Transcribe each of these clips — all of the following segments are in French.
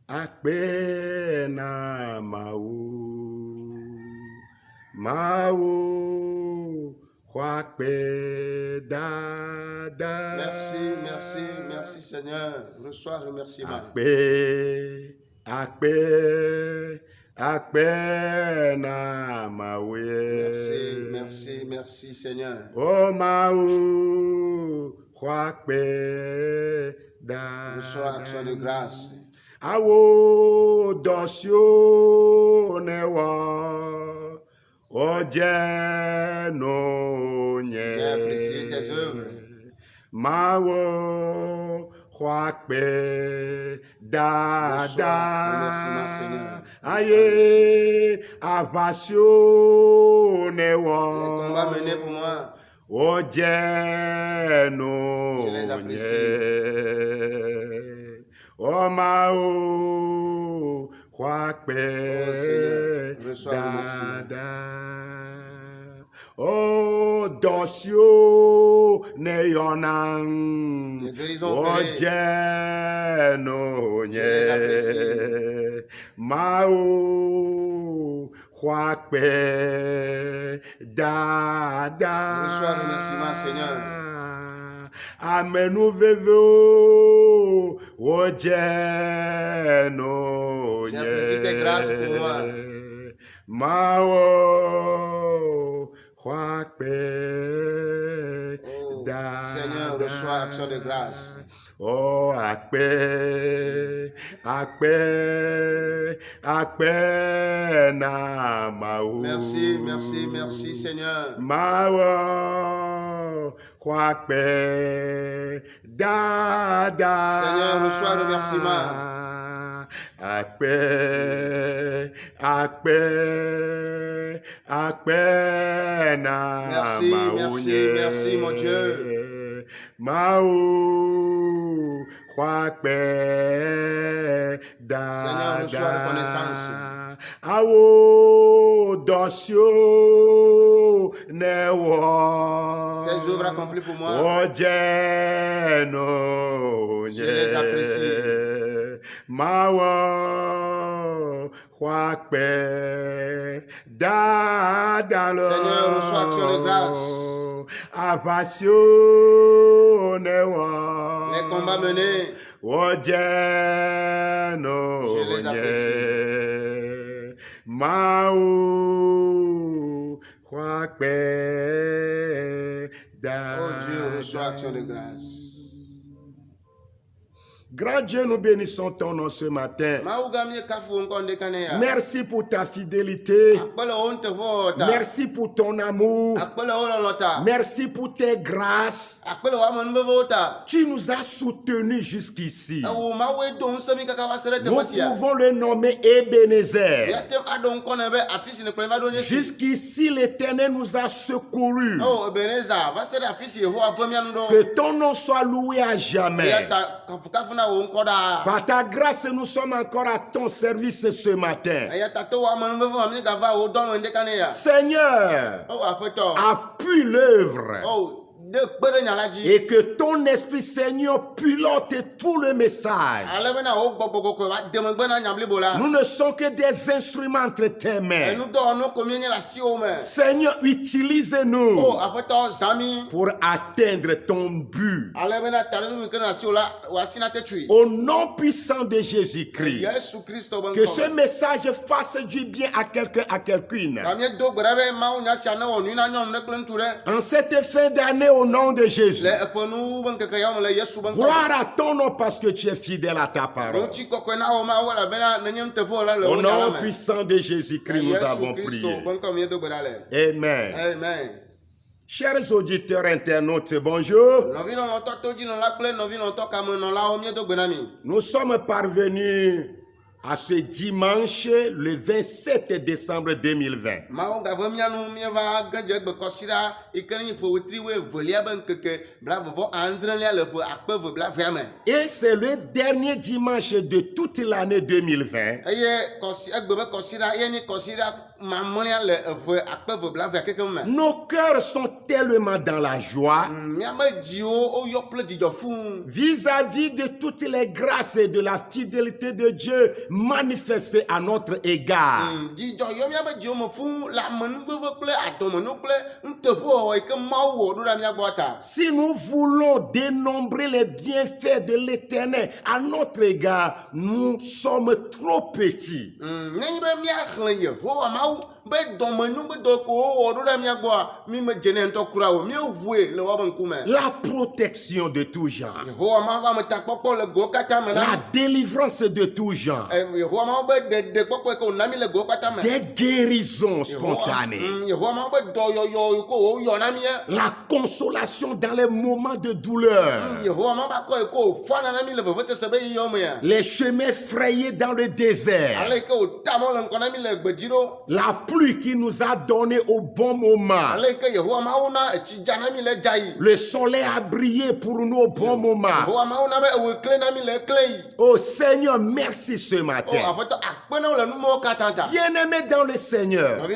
akpe na mau akpe dada. Merci Seigneur. Reçois le remerciement. Akpe na mawe. Merci Seigneur. Oh mau akpe dada. Reçois action de grâce. Awo dosio newa oje no nye. J'ai apprécié tes œuvres. Mawo kwakpe dada. Remerciement Seigneur. Aye avasio newa. Les combats menés pour moi. Oje no Je les apprécie. O mao kwakpe dada. O dosio neyonan. Oje no nye. Mao kwakpe dada. Reçois le remerciement Seigneur. Amenu vevo oje no J'ai apprécié tes grâces pour moi. Mao kwakpe dada. Seigneur, reçois action de grâce. Oh, akpe na mau. Merci Seigneur. Mau akpe dada. Seigneur, reçois le remerciement. Akpe na mau. Merci mon Dieu. Mau kwakpe dada. Seigneur, reçois reconnaissance. Awo dosio newo. Tes œuvres accomplies pour moi. Oje no nye. Je les apprécie. Mawo kwakpe dada. Seigneur, reçois action de grâce. Avasio newa. Les combats menés. Oje no Je les apprécie. Mau kwakpe dada. Oh Dieu, reçois action de grâce. Grand Dieu, nous bénissons ton nom ce matin. Merci pour ta fidélité. Merci pour ton amour. Merci pour tes grâces. Tu nous as soutenus jusqu'ici. Nous pouvons le nommer Ebenezer. Jusqu'ici, l'Éternel nous a secourus. Que ton nom soit loué à jamais. Par ta grâce, nous sommes encore à ton service ce matin. Seigneur, appuie l'œuvre. Et que ton Esprit Seigneur pilote tout le message. Nous ne sommes que des instruments entre tes mains. Seigneur, utilise-nous pour atteindre ton but. Au nom puissant de Jésus-Christ, que ce message fasse du bien à quelqu'un, à quelqu'une. En cette fin d'année, au nom de Jésus. Gloire à ton nom parce que tu es fidèle à ta parole. Au nom puissant de Jésus-Christ, nous avons prié. Amen. Amen. Chers auditeurs internautes, bonjour. Nous sommes parvenus à ce dimanche, le 27 décembre 2020. Et c'est le dernier dimanche de toute l'année 2020. Nos cœurs sont tellement dans la joie vis-à-vis de toutes les grâces et de la fidélité de Dieu manifestées à notre égard. Si nous voulons dénombrer les bienfaits de l'Éternel à notre égard, nous sommes trop petits. La protection de tout genre, la délivrance de tout genre, des guérisons spontanées, la consolation dans les moments de douleur, les chemins frayés dans le désert, la pluie qui nous a donné au bon moment, le soleil a brillé pour nous au bon moment. Oh Seigneur, merci ce matin. Bien-aimé dans le Seigneur,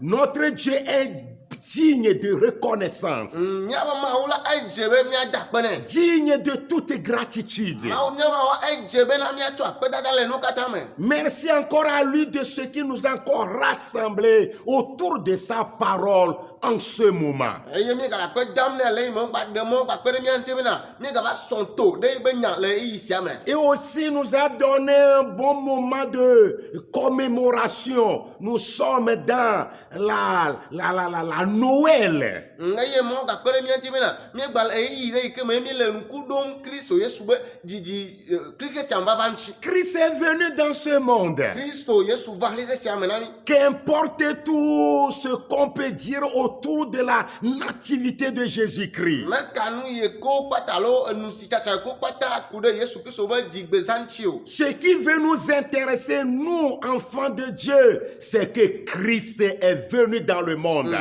notre Dieu est digne de reconnaissance, digne de toute gratitude. Merci encore à lui de ce qui nous a encore rassemblés autour de sa parole en ce moment. Et aussi nous a donné un bon moment de commémoration. Nous sommes dans la Noël. Christ est venu dans ce monde. Qu'importe tout ce qu'on peut dire autour de la nativité de Jésus-Christ, ce qui veut nous intéresser, nous, enfants de Dieu, c'est que Christ est venu dans le monde.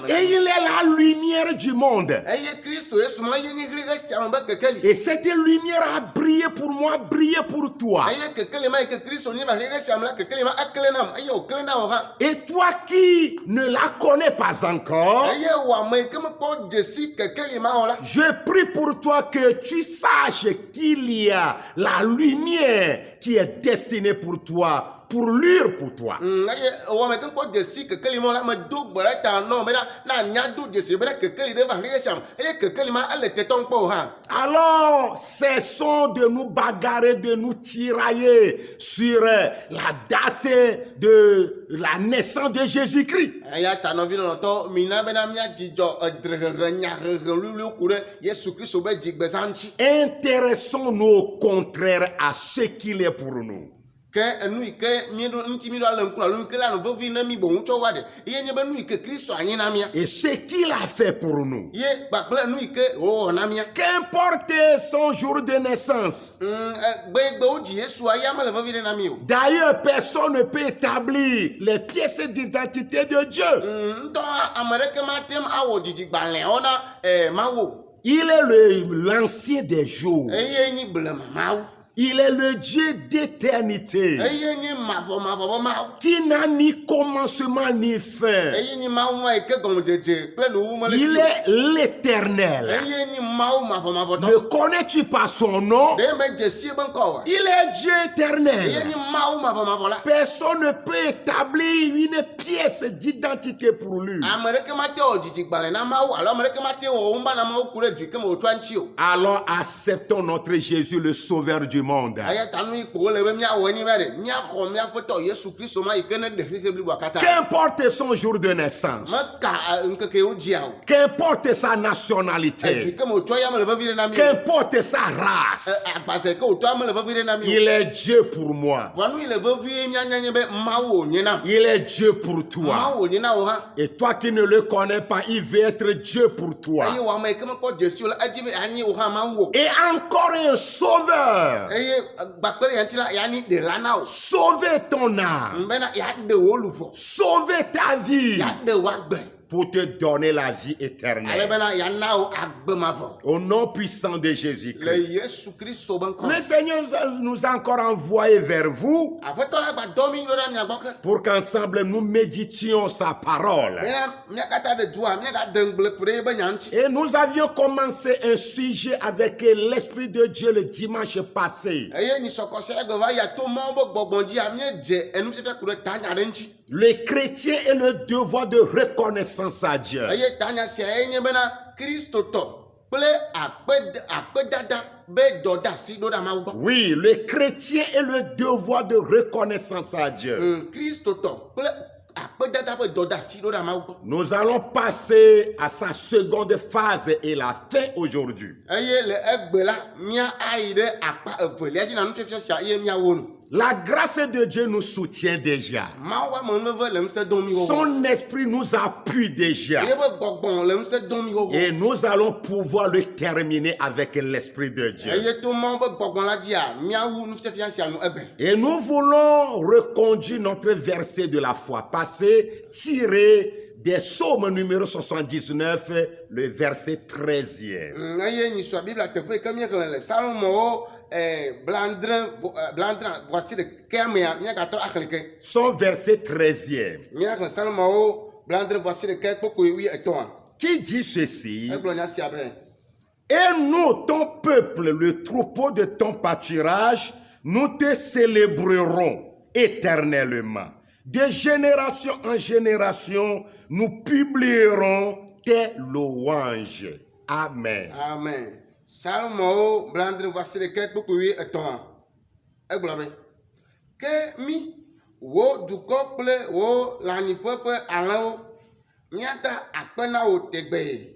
Et il est la lumière du monde. Et cette lumière a brillé pour moi, brillé pour toi. Et toi qui ne la connais pas encore, je prie pour toi que tu saches qu'il y a la lumière qui est destinée pour toi, pour luire pour toi. Alors, cessons de nous bagarrer, de nous tirailler sur la date de la naissance de Jésus-Christ. Intéressons-nous au contraire à ce qu'il est pour nous. Et ce qu'il a fait pour nous. Qu'importe son jour de naissance. D'ailleurs, personne ne peut établir les pièces d'identité de Dieu. Il est l'ancien des jours. Il est le Dieu d'éternité qui n'a ni commencement ni fin. Il est l'éternel. Ne connais-tu pas son nom? Il est Dieu éternel. Personne ne peut établir une pièce d'identité pour lui. Alors acceptons notre Jésus, le Sauveur du monde. Qu'importe son jour de naissance, qu'importe sa nationalité, qu'importe sa race, il est Dieu pour moi. Il est Dieu pour toi. Et toi qui ne le connais pas, il veut être Dieu pour toi. Et encore un sauveur. Sauver ton âme. Sauver ta vie. Pour te donner la vie éternelle. Au nom puissant de Jésus-Christ. Le Seigneur nous a encore envoyé vers vous pour qu'ensemble nous méditions sa parole. Et nous avions commencé un sujet avec l'Esprit de Dieu le dimanche passé. Le chrétien a le devoir de reconnaissance à Dieu. Oui, le chrétien a le devoir de reconnaissance à Dieu. Nous allons passer à sa seconde phase et la fin aujourd'hui. La grâce de Dieu nous soutient déjà. Son esprit nous appuie déjà. Et nous allons pouvoir le terminer avec l'esprit de Dieu. Et nous voulons reconduire notre verset de la fois passée, tiré des psaumes numéro 79, le verset 13e. Son verset 13e. Qui dit ceci? Et nous, ton peuple, le troupeau de ton pâturage, nous te célébrerons éternellement. De génération en génération, nous publierons tes louanges. Amen. Amen. Salmo blandre voici quelques beaucoup et toi. Que mi wo du couple wo l'année peuple allo miata apena o tegbe.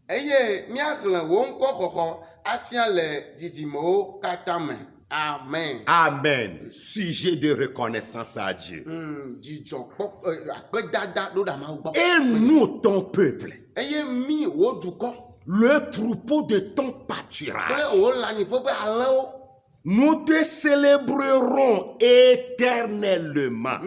Eye miakle wo nkoko afia le didimo katame. Amen. Amen. Sujet de reconnaissance à Dieu. Et nous, ton peuple, le troupeau de ton pâturage, nous te célébrerons éternellement.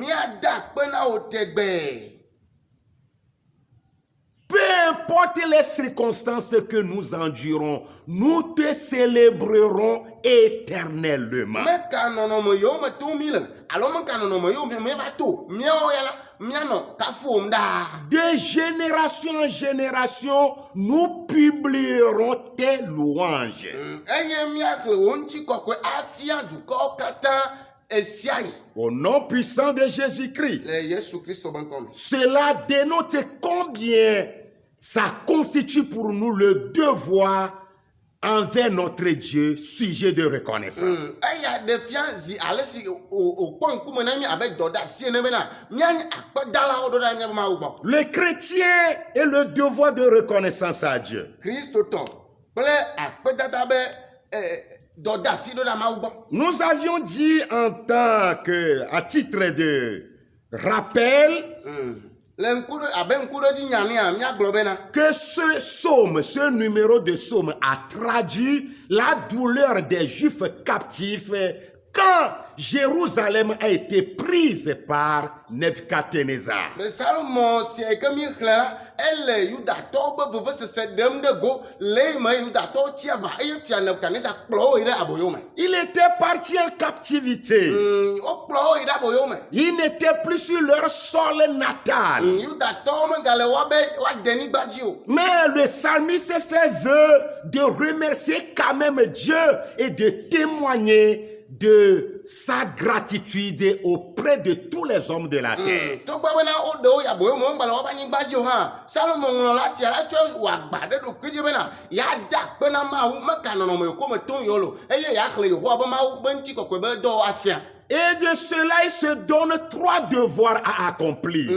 Peu importe les circonstances que nous endurons, nous te célébrerons éternellement. De génération en génération, nous publierons tes louanges. Au nom puissant de Jésus-Christ. Cela dénote combien ça constitue pour nous le devoir envers notre Dieu, sujet de reconnaissance. Le chrétien a le devoir de reconnaissance à Dieu. Nous avions dit en tant que, à titre de rappel, que ce psaume, ce numéro de psaume a traduit la douleur des Juifs captifs quand Jérusalem a été prise par Nebuchadnezzar. Il était parti en captivité. Il n'était plus sur leur sol natal. Mais le psalmiste fait vœu de remercier quand même Dieu et de témoigner de sa gratitude auprès de tous les hommes de la terre. Et de cela, il se donne 3 devoirs à accomplir.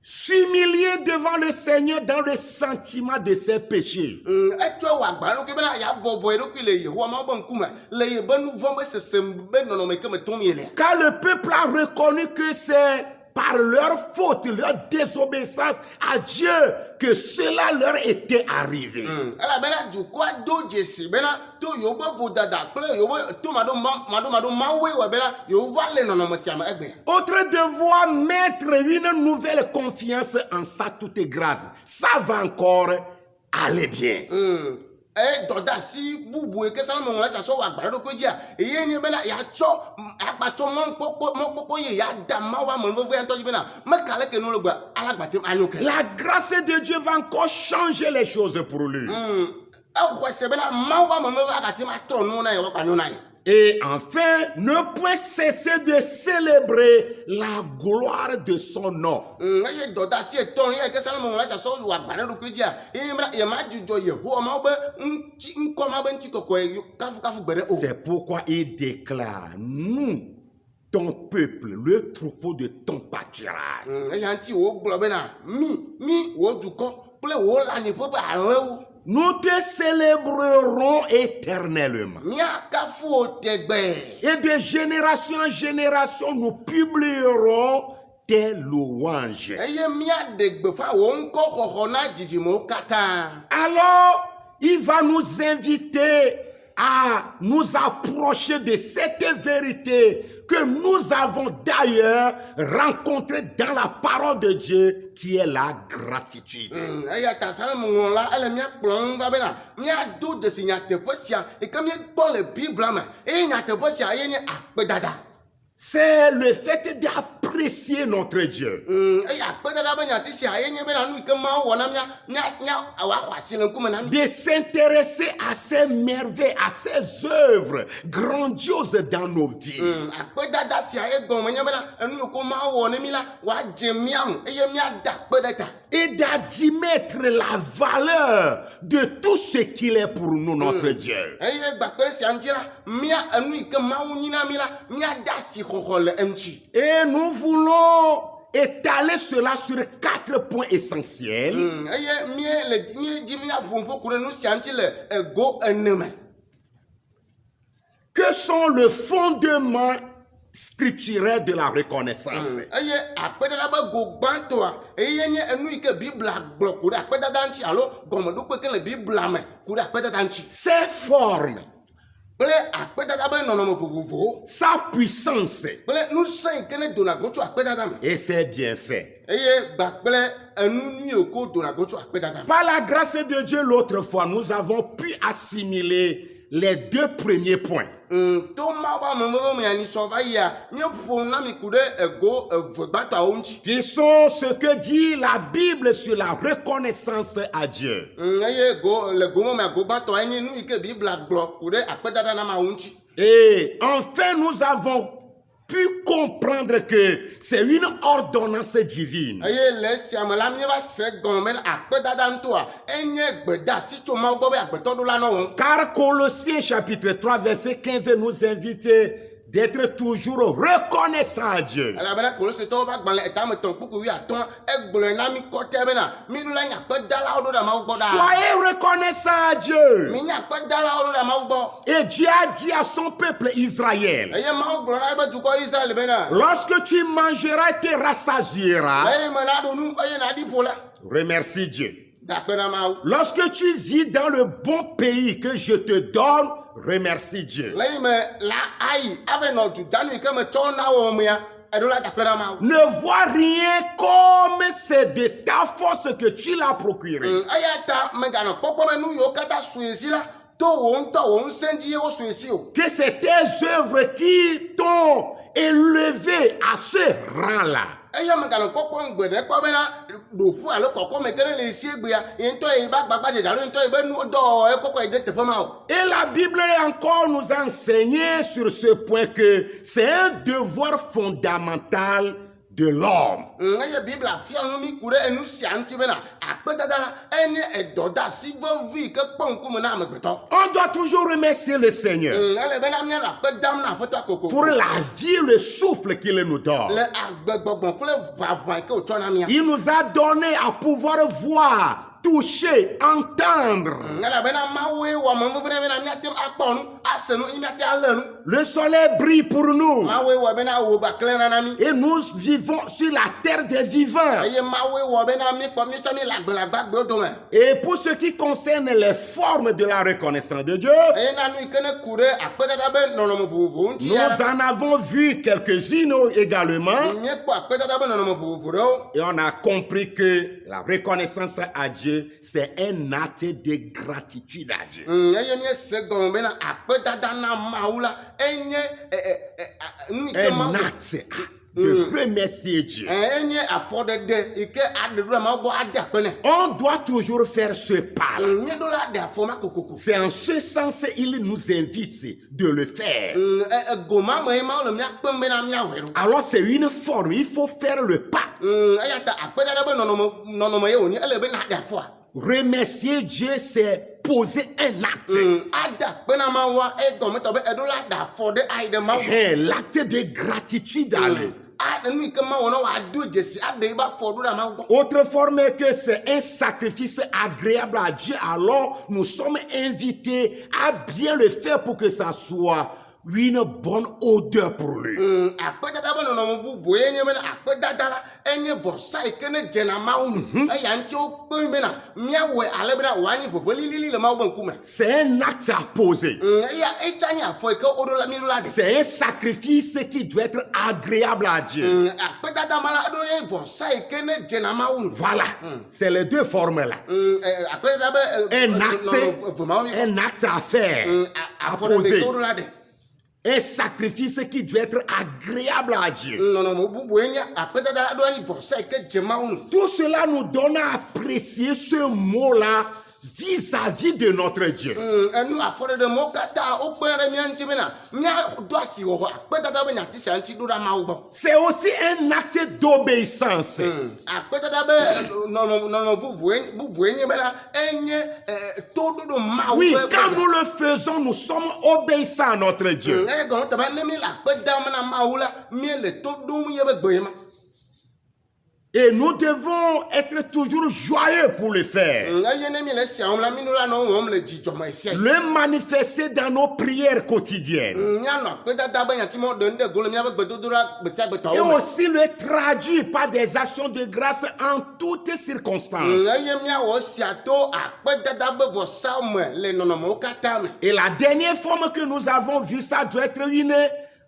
S'humilier devant le Seigneur dans le sentiment de ses péchés. Car le peuple a reconnu que c'est par leur faute, leur désobéissance à Dieu, que cela leur était arrivé. Autre devoir, mettre une nouvelle confiance en sa toute grâce. Ça va encore aller bien. La grâce de Dieu va encore changer les choses pour lui. Et enfin, ne point cesser de célébrer la gloire de son nom. C'est pourquoi il déclare, nous, ton peuple, le troupeau de ton pâturage. Nous te célébrerons éternellement. Et de génération en génération, nous publierons tes louanges. Alors, il va nous inviter à nous approcher de cette vérité que nous avons d'ailleurs rencontrée dans la parole de Dieu, qui est la gratitude. C'est le fait d'apprécier notre Dieu. De s'intéresser à ses merveilles, à ses œuvres grandioses dans nos vies. Et d'admettre la valeur de tout ce qu'il est pour nous, notre Dieu. Et nous voulons étaler cela sur 4 points essentiels. Que sont le fondement scripturel de la reconnaissance. Ses formes, sa puissance et ses bienfaits. Par la grâce de Dieu, l'autre fois, nous avons pu assimiler les 2 premiers points. Qui sont ce que dit la Bible sur la reconnaissance à Dieu. Et enfin, nous avons pu comprendre que c'est une ordonnance divine. Car Colossiens chapitre 3 verset 15 nous invite d'être toujours reconnaissant à Dieu. Soyez reconnaissant à Dieu. Et Dieu a dit à son peuple Israël, lorsque tu mangeras et te rassasieras, remercie Dieu. Lorsque tu vis dans le bon pays que je te donne, remercie Dieu. Ne vois rien comme c'est de ta force que tu l'as procuré. Que c'est tes œuvres qui t'ont élevé à ce rang-là. eya megalo kpɔkpɔ ŋgbe ɖe kpɔ bena ɖoƒu alo kɔkɔ me kene le esi egbe ya ŋutɔ yi ba gbagba dzedze alo ŋutɔ yi be nu dɔ ekɔkɔ yi ɖe teƒe ma o. Et la Bible encore nous a enseigné sur ce point que c'est un devoir fondamental de l'homme. Eye Bible afia nu mi ku ɖe enu sia ŋuti bena akpedada la enye edɔdeasi vevi ke kpɔ ŋkume na amegbetɔ. On doit toujours remercier le Seigneur Ele bena míanɔ akpe dam na aƒetɔ kokoko. pour la vie, le souffle qu'il nous donne. Le agbegbɔgbɔ kple ʋaʋã ke wotsɔ na mía. Il nous a donné à pouvoir voir, toucher, entendre. Ele bena Mawue wɔ amevuvu ne bena míate akpɔ nu, ase nu, míate alé nu. Le soleil brille pour nous. Mawue wɔ bena wo bakle na mi. Et nous vivons sur la terre des vivants. Eye Mawue wɔ bena míkpɔ míetsɔ mi le agbegbagbewo dome. Et pour ce qui concerne les formes de la reconnaissance de Dieu, Eye na nu yi ke ne ku ɖe akpedada be nɔnɔme vovovowo ŋuti ya. nous en avons vu quelques-unes également. Míekpɔ akpedada be nɔnɔme vovovo ɖewo. Et on a compris que la reconnaissance à Dieu, c'est un acte de gratitude à Dieu. Eye míese gɔme bena akpedada na Mawu la enye nu yi ke Un Mawu. acte de remercier Dieu. Enye afɔɖeɖe yi ke aɖe ɖo Mawu gbɔ ade akpe nɛ. On doit toujours faire ce pas-là. Míeɖo la ɖe afɔ ma kokoko. C'est en ce sens qu'il nous invite de le faire. Ego ma me Mawu le míakpem bena míawɔe ɖo. Alors c'est une forme, il faut faire le pas. Eya ta akpedada be nɔnɔme ye wònye ele bena aɖe afɔa. Remercier Dieu, c'est poser un acte. Ade akpe na Mawua egɔmetɔ be eɖo la ɖe afɔ ɖe ayi ɖe Mawu. L'acte de gratitude. Allez. Nu yi ke Mawu ne wòado dzesi aɖe yi be afɔ ɖo ɖe Mawu gbɔ. Autre forme est que c'est un sacrifice agréable à Dieu. Alors nous sommes invités à bien le faire pour que ça soit une bonne odeur pour lui. Akpedada be nɔnɔme bubu ye nye bena akpedada la enye vɔsa yi ke ne dzena Mawu nu. Eya ŋuti wokpe bena míawɔe ale bena wòanyi ʋeʋẽ lilili le Mawu be ŋkume. C'est un acte à poser. Eya etsa nye afɔ yi ke woɖo la míɖo la ɖe. C'est un sacrifice qui doit être agréable à Dieu. Akpedada ma la eɖo nye vɔsa yi ke ne dzena Mawu nu. Voilà, c'est les deux formes là. Akpedada be Un acte à faire, à afɔɖeɖe poser. ke woɖo la ɖe. Un sacrifice qui doit être agréable à Dieu. Nɔnɔme bubu ye nye akpedada la ɖo nye vɔsa yi ke dze Mawu nu. Tout cela nous donne à apprécier ce mot-là vis-à-vis de notre Dieu. Enu afɔɖeɖe mɔwo katã wokpe ɖe mía ŋuti bena míaɖo asi wɔwɔ akpedada be nyati sia ŋuti ɖo ɖe Mawu gbɔ. C'est aussi un acte d'obéissance. Akpedada be nɔnɔme bubu ye nye bena enye toɖoɖo Mawu. Oui, quand nous le faisons, nous sommes obéissants à notre Dieu. Eye gɔme tɔ be ne mi le akpe dam na Mawu la, míele to ɖom ye be gbe ye ma. Et nous devons être toujours joyeux pour le faire. Eye ne mi le sia wɔm la, mi no la nɔ wɔm le dzidzɔ me sia yi. Le manifester dans nos prières quotidiennes. Míanɔ akpedada be nyati mɔ ɖe nu ɖe go le míabe gbedodoɖa gbe sia gbe Et tɔwo me. aussi le traduire par des actions de grâce en toutes circonstances. Eye míawɔ sia to akpedada be vɔsawo me le nɔnɔmewo katã me. Et la dernière forme que nous avons vue, ça doit être une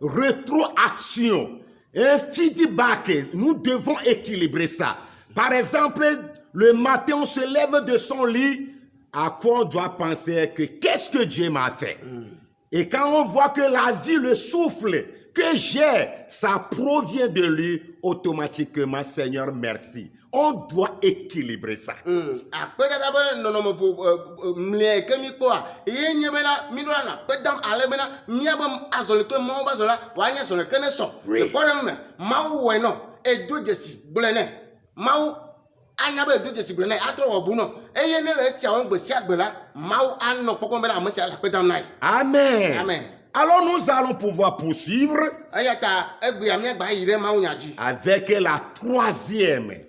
rétroaction, un feedback. Nous devons équilibrer ça. Par exemple, le matin, on se lève de son lit, à quoi on doit penser que qu'est-ce que Dieu m'a fait? Et quand on voit que la vie, le souffle que j'ai, ça provient de lui, automatiquement, Seigneur, merci. On doit équilibrer ça. Akpedada be nɔnɔme mlia ke mi kpɔa, ye nye bena mi ɖo la na akpedam ale bena míabe azɔli kple Mawu be azɔli la wòanye azɔli ke ne sɔ. Ekpɔ ɖe me, Mawu wɔe nɔ, edo dzesi gblɔe nɛ. Mawu anya be edo dzesi gblɔe nɛ, atrɔ wɔ bu nɔ. Eye ne le esia wɔm gbe sia gbe la, Mawu anɔ kpɔkpɔm bena ame sia le akpedam na ye. Amen. Amen. Alors nous allons pouvoir poursuivre Eya ta egbea míagba yi ɖe Mawu nya dzi. avec la troisième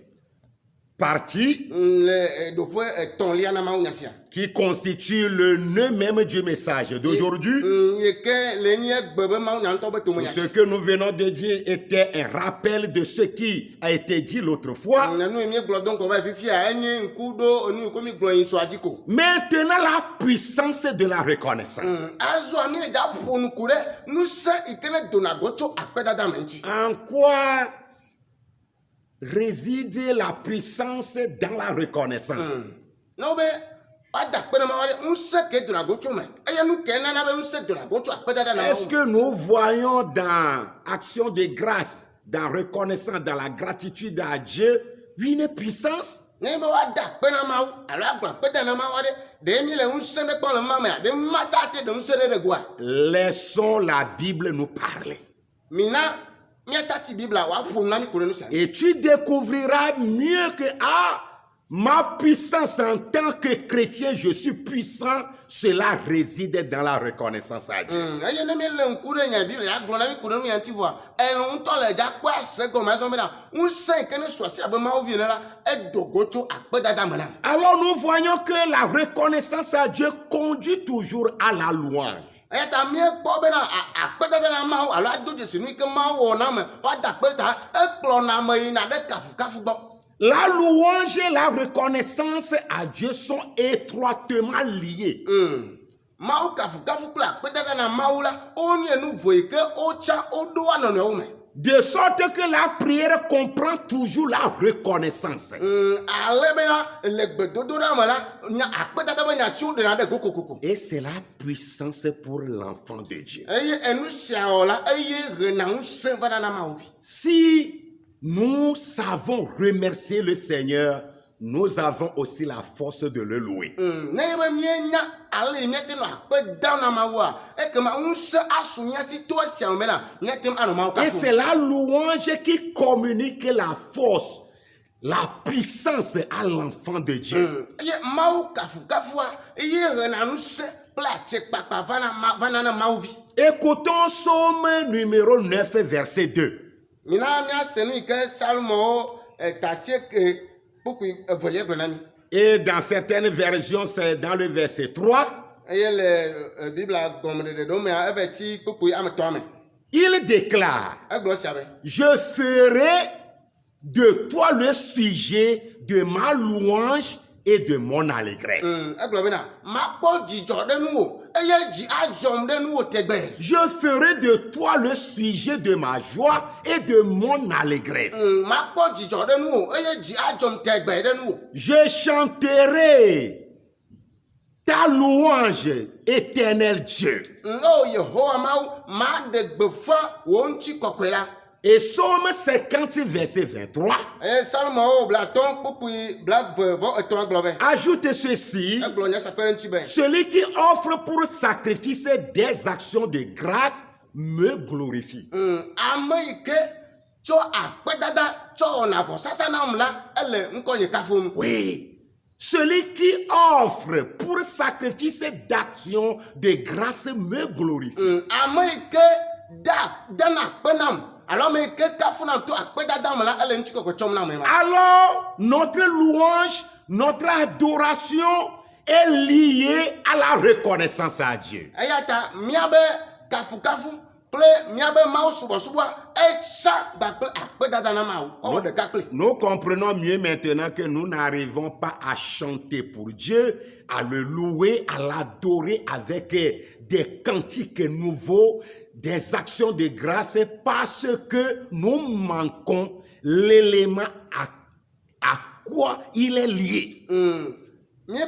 partie Le ɖoƒe etɔ̃lia na Mawu nya sia. qui constitue le nœud même du message d'aujourd'hui. Yi ke le nye gbe be Mawu nya ŋutɔ be tome nya Ce dzi. que nous venons de dire était un rappel de ce qui a été dit l'autre fois. Nu yi míegblɔ do ŋkɔ va yi fifia enye ŋku ɖo nu yi ko míegblɔ yi sɔa dzi ko. Maintenant, la puissance de la reconnaissance. Azɔa mi le dza ƒo nuku ɖe ŋusẽ yi ke ne dona go tso akpedada me ŋuti. En quoi réside la puissance dans la reconnaissance? Na wo be ada akpe ɖe Mawu ɖe ŋusẽ ke dona go tso me. Eye nu ke nana be ŋusẽ dona go tso akpedada na Est-ce Mawu. que nous voyons dans Action de grâce dans reconnaissance, dans la gratitude à Dieu, une puissance. Laissons la Bible nous parler. Et tu découvriras mieux que ma puissance en tant que chrétien, je suis puissant, cela réside dans la reconnaissance à Dieu. Alors nous voyons que la reconnaissance à Dieu conduit toujours à la louange. La louange et la reconnaissance à Dieu sont étroitement liées. De sorte que la prière comprend toujours la reconnaissance. Et c'est la puissance pour l'enfant de Dieu. Si nous savons remercier le Seigneur, nous avons aussi la force de le louer. Et c'est la louange qui communique la force, la puissance à l'enfant de Dieu. Écoutons Psaume numéro 9, verset 2. Et dans certaines versions, c'est dans le verset 3. Il déclare: je ferai de toi le sujet de ma louange et de mon allégresse. Je ferai de toi le sujet de ma joie et de mon allégresse. Je chanterai ta louange, éternel Dieu. Et Psaume 50, verset 23. Ajoute ceci: celui qui offre pour sacrifice des actions de grâce me glorifie. Oui. Celui qui offre pour sacrifice d'actions de grâce me glorifie. Alors, notre louange, notre adoration est liée à la reconnaissance à Dieu. Nous comprenons mieux maintenant que nous n'arrivons pas à chanter pour Dieu, à le louer, à l'adorer avec des cantiques nouveaux, des actions de grâce, parce que nous manquons l'élément à quoi il est lié. Nous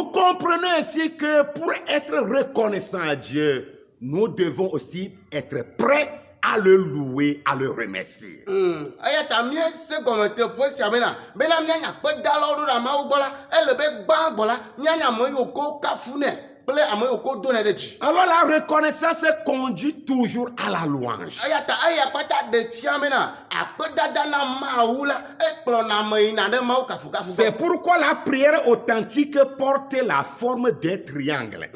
comprenons ainsi que pour être reconnaissant à Dieu, nous devons aussi être prêts à le louer, à le remercier. Alors la reconnaissance conduit toujours à la louange. C'est pourquoi la prière authentique porte la forme d'un triangle.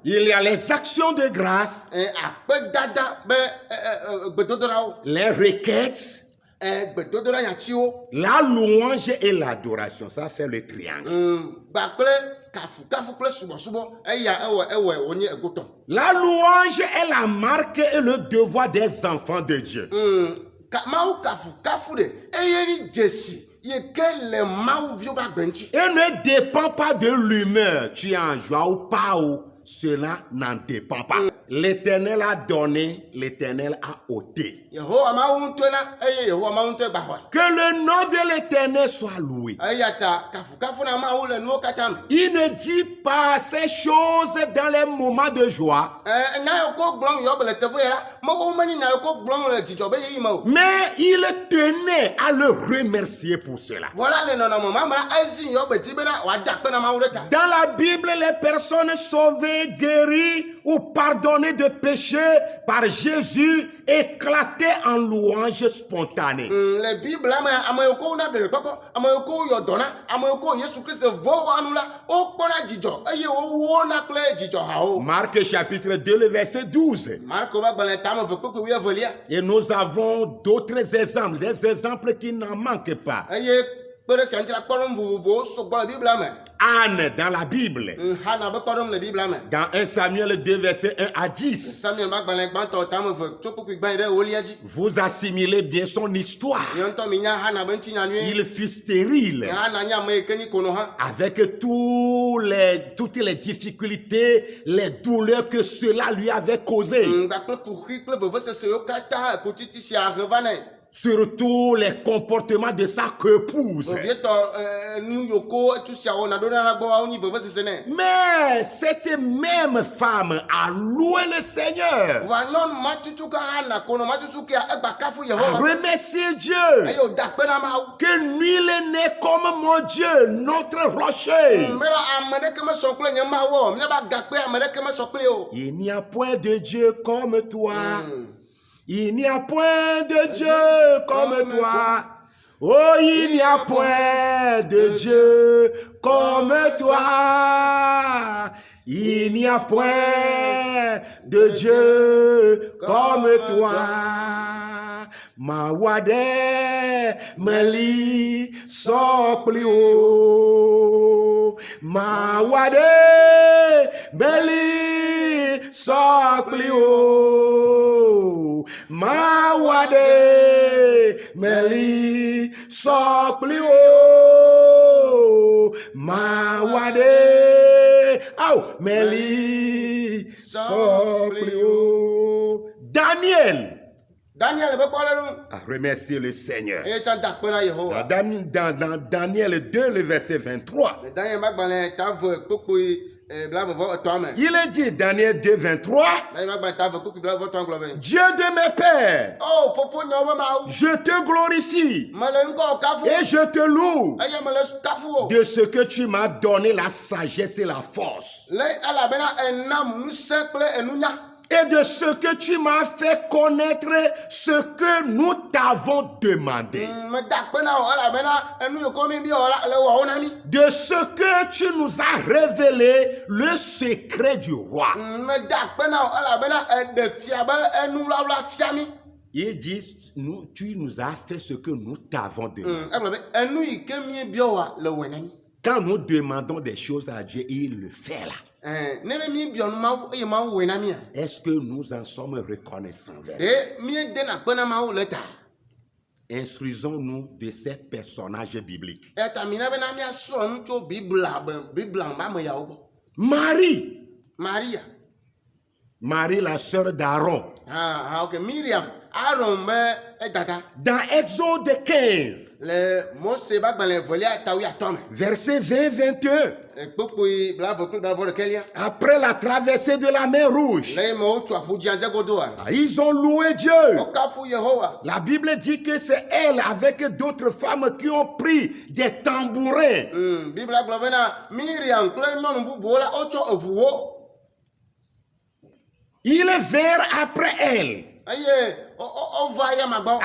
Il y a les actions de grâce, les requêtes, la louange et l'adoration. Ça fait le triangle. La louange est la marque et le devoir des enfants de Dieu. Et ne dépend pas de l'humeur. Tu es en joie ou pas, cela n'en dépend pas. L'Éternel a donné, l'Éternel a ôté. Que le nom de l'Éternel soit loué. Il ne dit pas ces choses dans les moments de joie. Mais il tenait à le remercier pour cela. Dans la Bible, les personnes sauvées, guéries ou pardonnées de péchés par Jésus éclataient en louange spontanée. Marc chapitre 2, le verset 12. Et nous avons d'autres exemples, des exemples qui n'en manquent pas. Anne dans la Bible. Dans 1 Samuel 2, verset 1 à 10. Vous assimilez bien son histoire. Il fut stérile. Avec toutes les difficultés, les douleurs que cela lui avait causées. Surtout les comportements de sa épouse. Mais cette même femme a loué le Seigneur, a remercié Dieu, que nul n'est comme mon Dieu, notre rocher. Il n'y a point de Dieu comme toi. Il n'y a point de Dieu comme toi. Oh, il n'y a point de Dieu comme toi. Il n'y a point de Dieu comme toi. Mawade meli soplio. Mawade meli soplio. Mawade meli soplio. Mawade au meli soplio. Daniel a remercié le Seigneur. Dans Daniel 2, le verset 23. Il est dit, Daniel 2, 23, Dieu de mes pères, je te glorifie et je te loue de ce que tu m'as donné la sagesse et la force. Et de ce que tu m'as fait connaître ce que nous t'avons demandé. De ce que tu nous as révélé le secret du roi. Il dit, tu nous as fait ce que nous t'avons demandé. Quand nous demandons des choses à Dieu, il le fait là. Est-ce que nous en sommes reconnaissants? Instruisons-nous de ces personnages bibliques. Marie, la sœur d'Aaron. Dans Exode 15, verset 20-21, après la traversée de la mer Rouge, ils ont loué Dieu. La Bible dit que c'est elle avec d'autres femmes qui ont pris des tambourins. Ils vinrent après elle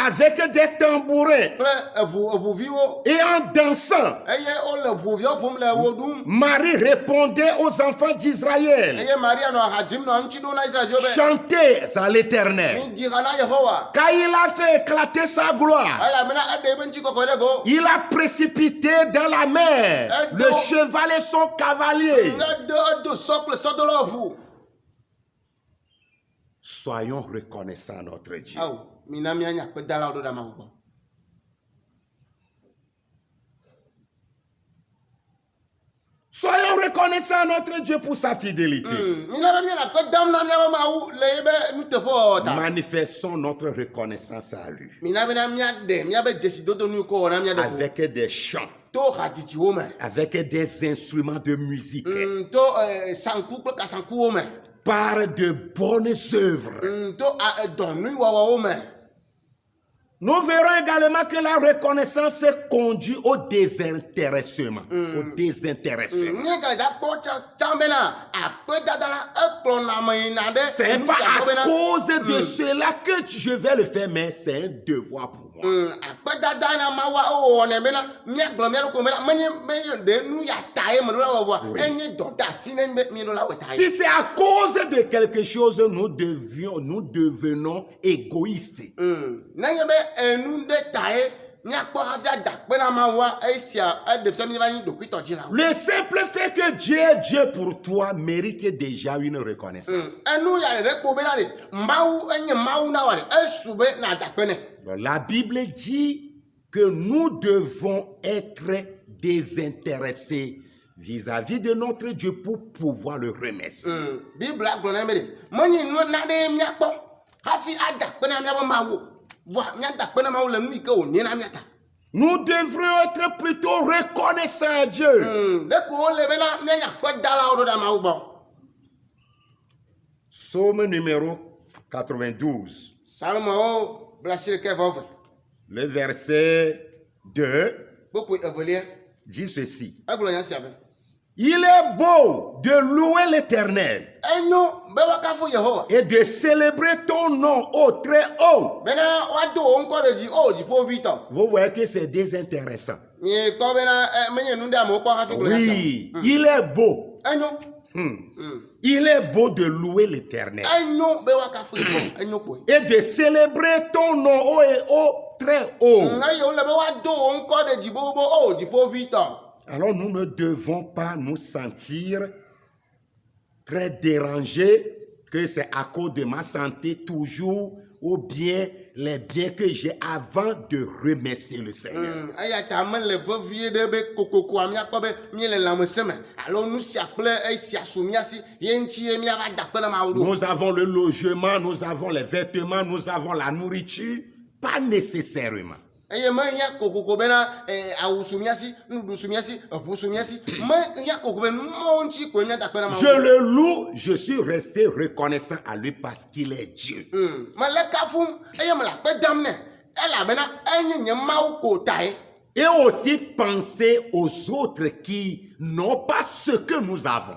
avec des tambourins et en dansant. Marie répondait aux enfants d'Israël, chantez à l'Éternel, car il a fait éclater sa gloire. Il a précipité dans la mer le cheval et son cavalier. Soyons reconnaissants à notre Dieu. Soyons reconnaissons notre Dieu pour sa fidélité. Manifestons notre reconnaissance à lui. Avec des chants. Avec des instruments de musique. Par de bonnes œuvres. Nous verrons également que la reconnaissance conduit au désintéressement. Au désintéressement. C'est pas à cause de cela que je vais le faire, mais c'est un devoir pour moi. Oui. Si c'est à cause de quelque chose, nous devenons égoïstes. Le simple fait que Dieu est Dieu pour toi mérite déjà une reconnaissance. La Bible dit que nous devons être désintéressés vis-à-vis de notre Dieu pour pouvoir le remercier. Nous devrions être plutôt reconnaissants à Dieu. Psaume numéro 92. Le verset 2 dit ceci. Il est beau de louer l'Éternel et de célébrer ton nom au très haut. Vous voyez que c'est désintéressant. Oui, il est beau. Il est beau de louer l'Éternel et de célébrer ton nom au très haut. Alors nous ne devons pas nous sentir très dérangés que c'est à cause de ma santé toujours ou bien les biens que j'ai avant de remercier le Seigneur. Nous avons le logement, nous avons les vêtements, nous avons la nourriture, pas nécessairement. Je le loue, je suis resté reconnaissant à lui parce qu'il est Dieu. Et aussi penser aux autres qui n'ont pas ce que nous avons.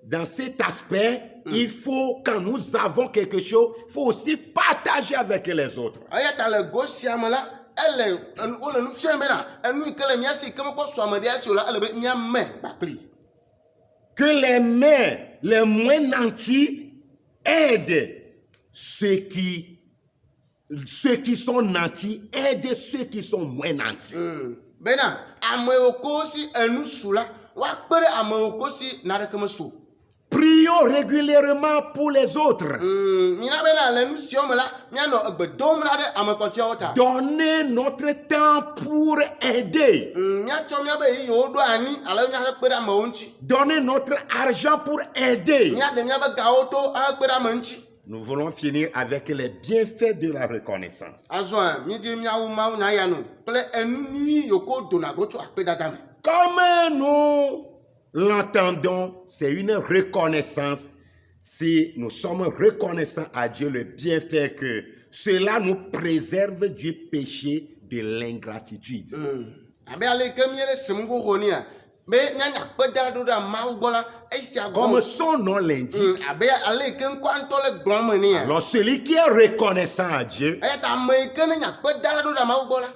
Dans cet aspect, il faut, quand nous avons quelque chose, il faut aussi partager avec les autres. Que les mains, les moins nantis, aident ceux qui sont nantis, aident ceux qui sont moins nantis. Prions régulièrement pour les autres. Donnez notre temps pour aider. Donnez notre argent pour aider. Nous voulons finir avec les bienfaits de la reconnaissance. Comme nous l'entendons, c'est une reconnaissance. Si nous sommes reconnaissants à Dieu, le bienfait que cela nous préserve du péché de l'ingratitude. Comme son nom l'indique, alors celui qui est reconnaissant à Dieu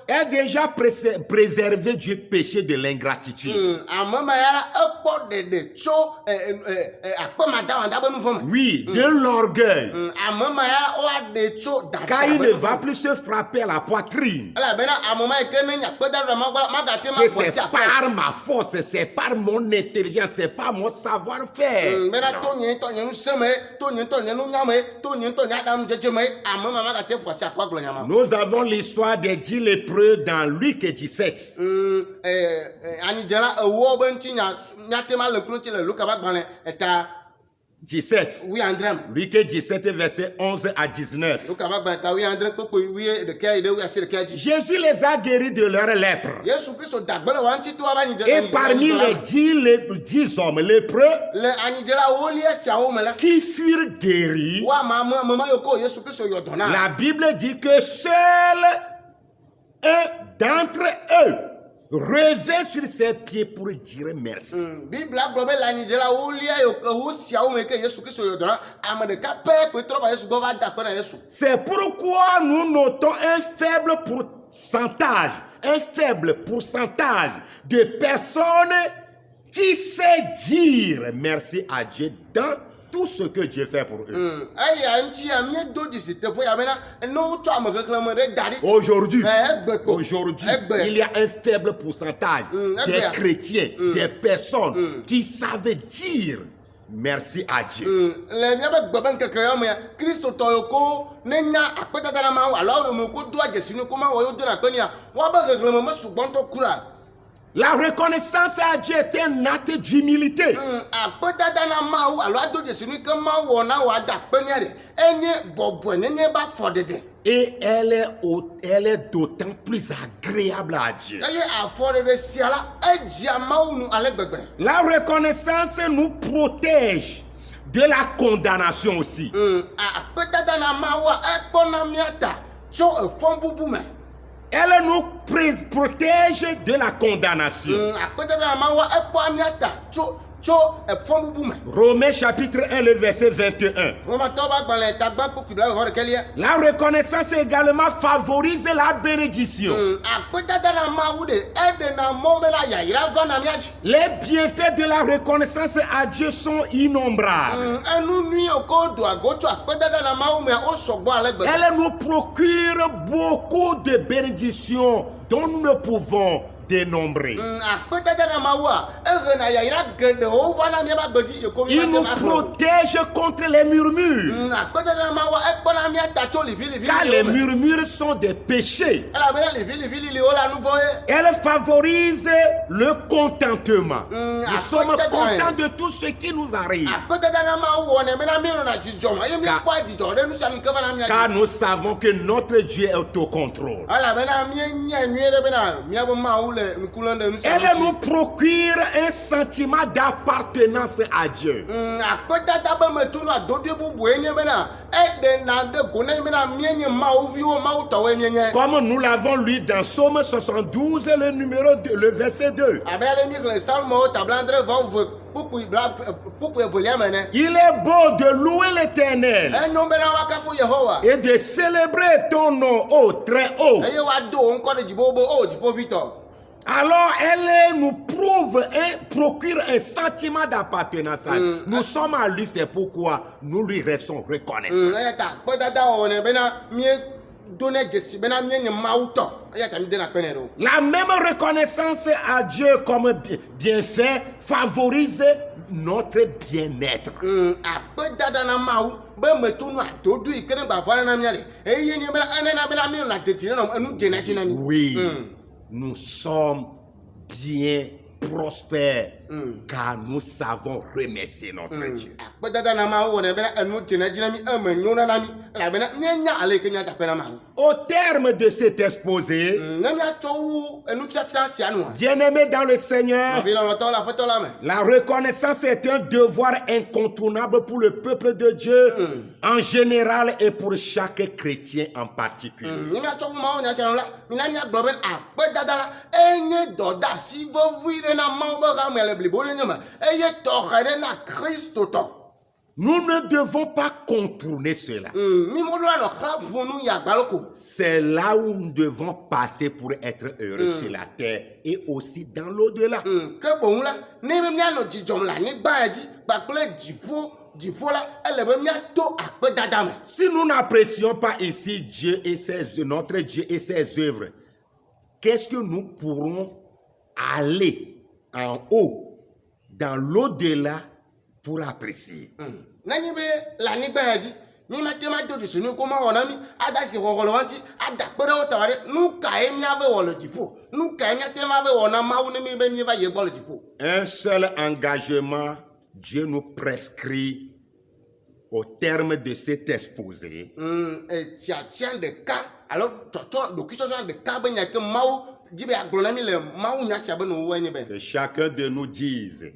est déjà préservé du péché de l'ingratitude. Oui, de l'orgueil. Car il ne va plus se frapper à la poitrine. Que c'est par ma force, c'est c'est par mon intelligence, c'est pas mon savoir-faire. Nous avons l'histoire des 10 lépreux dans Luc 17. Luc 17, verset 11 à 19. Jésus les a guéris de leur lèpre. Et parmi les 10 hommes lépreux qui furent guéris, la Bible dit que seul un d'entre eux revint sur ses pieds pour dire merci. C'est pourquoi nous notons un faible pourcentage de personnes qui savent dire merci à Dieu dans tout ce que Dieu fait pour eux. Aujourd'hui, il y a un faible pourcentage des chrétiens, des personnes qui savent dire merci à Dieu. La reconnaissance à Dieu est un acte d'humilité. Et elle est d'autant plus agréable à Dieu. La reconnaissance nous protège de la condamnation aussi. Elle nous protège de la condamnation. Romains chapitre 1, le verset 21. La reconnaissance également favorise la bénédiction. Les bienfaits de la reconnaissance à Dieu sont innombrables. Elle nous procure beaucoup de bénédictions dont nous ne pouvons dénombrer. Il nous protège contre les murmures. Car les murmures sont des péchés. Elle favorise le contentement. Nous sommes contents de tout ce qui nous arrive. Car nous savons que notre Dieu est au contrôle. Elle nous procure un sentiment d'appartenance à Dieu. Comme nous l'avons lu dans Psaume 72, le verset 2. Il est beau de louer l'Éternel et de célébrer ton nom au très haut. Alors, elle nous procure un sentiment d'appartenance. Nous sommes à lui, c'est pourquoi nous lui restons reconnaissants. La même reconnaissance à Dieu comme bienfait favorise notre bien-être. Oui, nous sommes bien prospères car nous savons remercier notre Dieu. Au terme de cet exposé, bien-aimés dans le Seigneur, la reconnaissance est un devoir incontournable pour le peuple de Dieu en général et pour chaque chrétien en particulier. Nous ne devons pas contourner cela. C'est là où nous devons passer pour être heureux sur la terre et aussi dans l'au-delà. Si nous n'apprécions pas ici Dieu et notre Dieu et ses œuvres, qu'est-ce que nous pourrons aller en haut, dans l'au-delà, pour apprécier. Nani be la ni gbayaji mi ma te ma do disu ni ko ma wona mi ada si rogolo wanti ada pere o taware nu ka e mi ave wolo dipo nu ka e nya te ma ave wona ma wu ni mi be mi va ye bolo dipo. Un seul engagement, Dieu nous prescrit au terme de cet exposé. Tia de cas alors do ki de cas be nya ke ma wu dibe aglona mi le ma wu nya sia be no wo ni be. Que chacun de nous dise: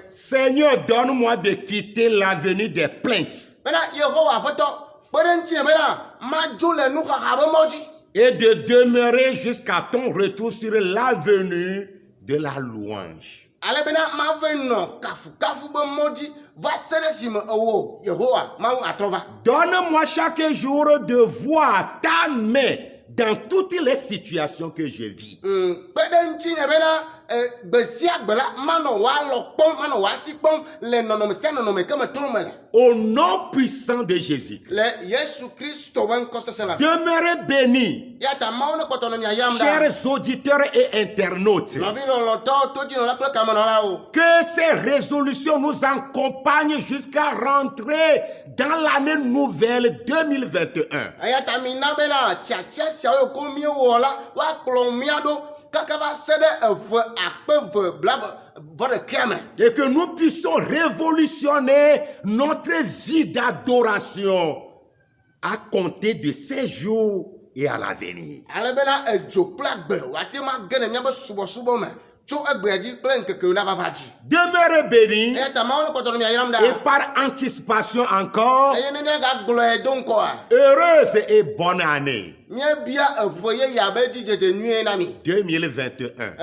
Seigneur, donne-moi de quitter l'avenue des plaintes et de demeurer jusqu'à ton retour sur l'avenue de la louange. Donne-moi chaque jour de voir ta main dans toutes les situations que je vis. Au nom puissant de Jésus. Demeurez bénis, chers auditeurs et internautes. Que ces résolutions nous accompagnent jusqu'à rentrer dans l'année nouvelle 2021. Et que nous puissions révolutionner notre vie d'adoration à compter de ces jours et à l'avenir. Demeurez bénis et par anticipation encore, heureuse et bonne année 2021.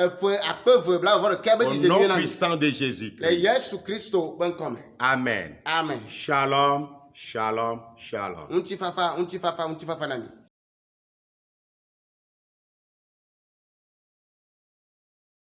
Au nom puissant de Jésus-Christ. Amen. Amen. Shalom, shalom, shalom.